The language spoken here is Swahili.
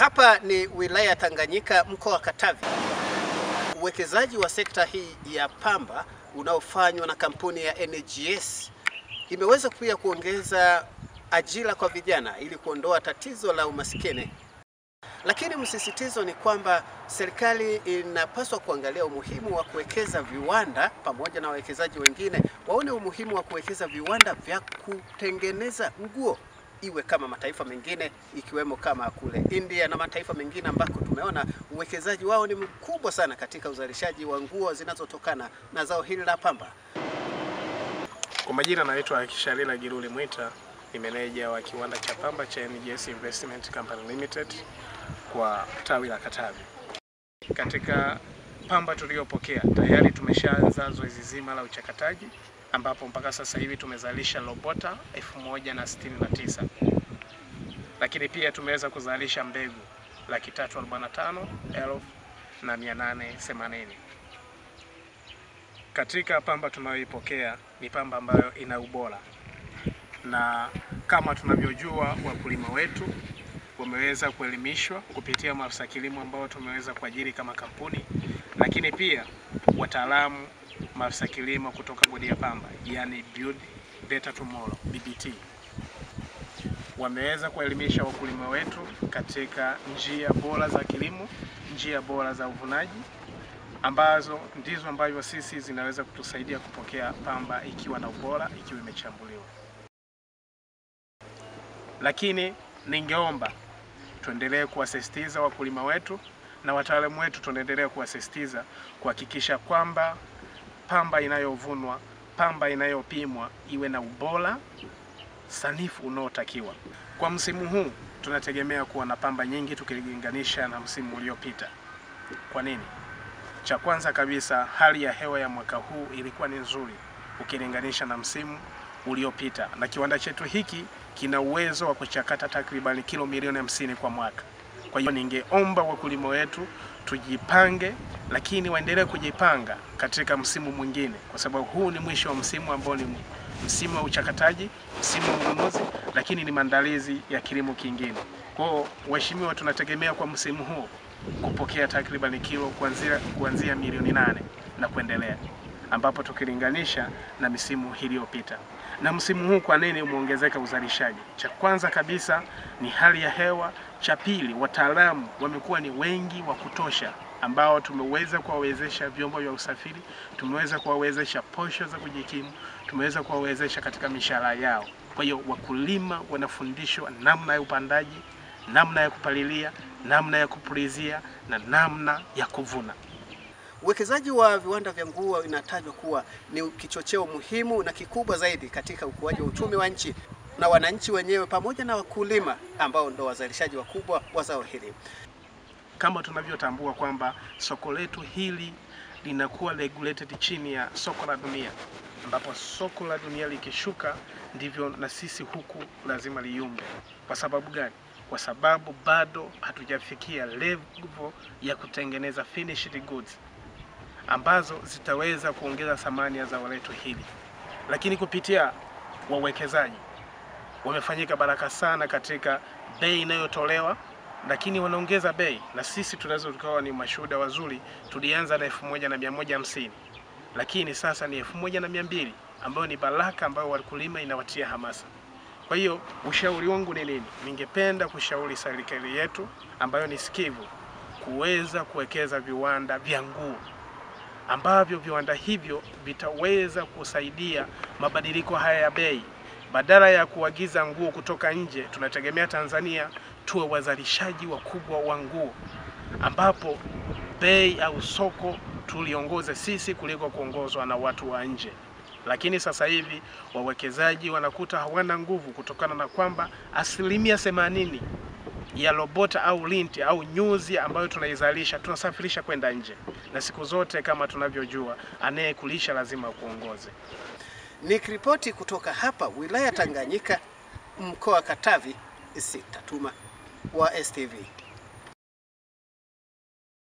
Hapa ni wilaya Tanganyika, mkoa wa Katavi. Uwekezaji wa sekta hii ya pamba unaofanywa na kampuni ya NGS imeweza pia kuongeza ajira kwa vijana ili kuondoa tatizo la umasikini. Lakini msisitizo ni kwamba serikali inapaswa kuangalia umuhimu wa kuwekeza viwanda, pamoja na wawekezaji wengine waone umuhimu wa kuwekeza viwanda vya kutengeneza nguo iwe kama mataifa mengine, ikiwemo kama kule India na mataifa mengine ambako tumeona uwekezaji wao ni mkubwa sana katika uzalishaji wa nguo zinazotokana na zao hili la pamba. Kwa majina naitwa Kishalila Giruli Mwita, ni meneja wa kiwanda cha pamba cha NGS Investment Company Limited kwa tawi la Katavi. Katika pamba tuliyopokea tayari tumeshaanza zoezi zima la uchakataji, ambapo mpaka sasa hivi tumezalisha robota 1069. Lakini pia tumeweza kuzalisha mbegu 345,880. Katika pamba tunayoipokea ni pamba ambayo ina ubora, na kama tunavyojua wakulima wetu wameweza kuelimishwa kupitia maafisa kilimo ambao tumeweza kuajiri kama kampuni, lakini pia wataalamu maafisa kilimo kutoka bodi ya pamba, yani Build Better Tomorrow BBT, wameweza kuelimisha wakulima wetu katika njia bora za kilimo, njia bora za uvunaji, ambazo ndizo ambavyo sisi zinaweza kutusaidia kupokea pamba ikiwa na ubora, ikiwa imechambuliwa. Lakini ningeomba tuendelee kuwasisitiza wakulima wetu na wataalamu wetu, tuendelee kuwasisitiza kuhakikisha kwamba pamba inayovunwa, pamba inayopimwa iwe na ubora sanifu unaotakiwa. Kwa msimu huu tunategemea kuwa na pamba nyingi tukilinganisha na msimu uliopita. Kwa nini? Cha kwanza kabisa, hali ya hewa ya mwaka huu ilikuwa ni nzuri ukilinganisha na msimu uliopita, na kiwanda chetu hiki kina uwezo wa kuchakata takriban kilo milioni 50 kwa mwaka. Kwa hiyo ningeomba wakulima wetu tujipange, lakini waendelee kujipanga katika msimu mwingine, kwa sababu huu ni mwisho wa msimu ambao ni msimu wa uchakataji, msimu wa ununuzi, lakini ni maandalizi ya kilimo kingine. Kwa hiyo waheshimiwa, tunategemea kwa msimu huu kupokea takriban kilo kuanzia milioni 8 na kuendelea, ambapo tukilinganisha na misimu iliyopita. Na msimu huu kwa nini umeongezeka uzalishaji? Cha kwanza kabisa ni hali ya hewa. Cha pili, wataalamu wamekuwa ni wengi wa kutosha, ambao tumeweza kuwawezesha vyombo vya usafiri, tumeweza kuwawezesha posho za kujikimu, tumeweza kuwawezesha katika mishahara yao. Kwa hiyo wakulima wanafundishwa namna ya upandaji, namna ya kupalilia, namna ya kupulizia na namna ya kuvuna. Uwekezaji wa viwanda vya nguo inatajwa kuwa ni kichocheo muhimu na kikubwa zaidi katika ukuaji wa uchumi wa nchi na wananchi wenyewe pamoja na wakulima ambao ndo wazalishaji wakubwa wa zao hili. Kama tunavyotambua kwamba soko letu hili linakuwa regulated chini ya soko la dunia, ambapo soko la dunia likishuka ndivyo na sisi huku lazima liyumbe. Kwa sababu gani? Kwa sababu bado hatujafikia level ya kutengeneza finished goods ambazo zitaweza kuongeza thamani ya zao letu hili. Lakini kupitia wawekezaji wamefanyika baraka sana katika bei inayotolewa, lakini wanaongeza bei, na sisi tunaweza tukawa ni mashuhuda wazuri. Tulianza na 1150, lakini sasa ni 1200, ambayo ni baraka ambayo wakulima inawatia hamasa. Kwa hiyo ushauri wangu ni nini? Ningependa kushauri serikali yetu ambayo ni sikivu kuweza kuwekeza viwanda vya nguo, ambavyo viwanda hivyo vitaweza kusaidia mabadiliko haya ya bei. Badala ya kuagiza nguo kutoka nje, tunategemea Tanzania tuwe wazalishaji wakubwa wa nguo, ambapo bei au soko tuliongoze sisi kuliko kuongozwa na watu wa nje. Lakini sasa hivi wawekezaji wanakuta hawana nguvu kutokana na kwamba 80% ya robota au linti au nyuzi ambayo tunaizalisha tunasafirisha kwenda nje, na siku zote kama tunavyojua anayekulisha lazima kuongoze. Nikiripoti kutoka hapa wilaya Tanganyika, mkoa wa Katavi, Sitatuma wa STV.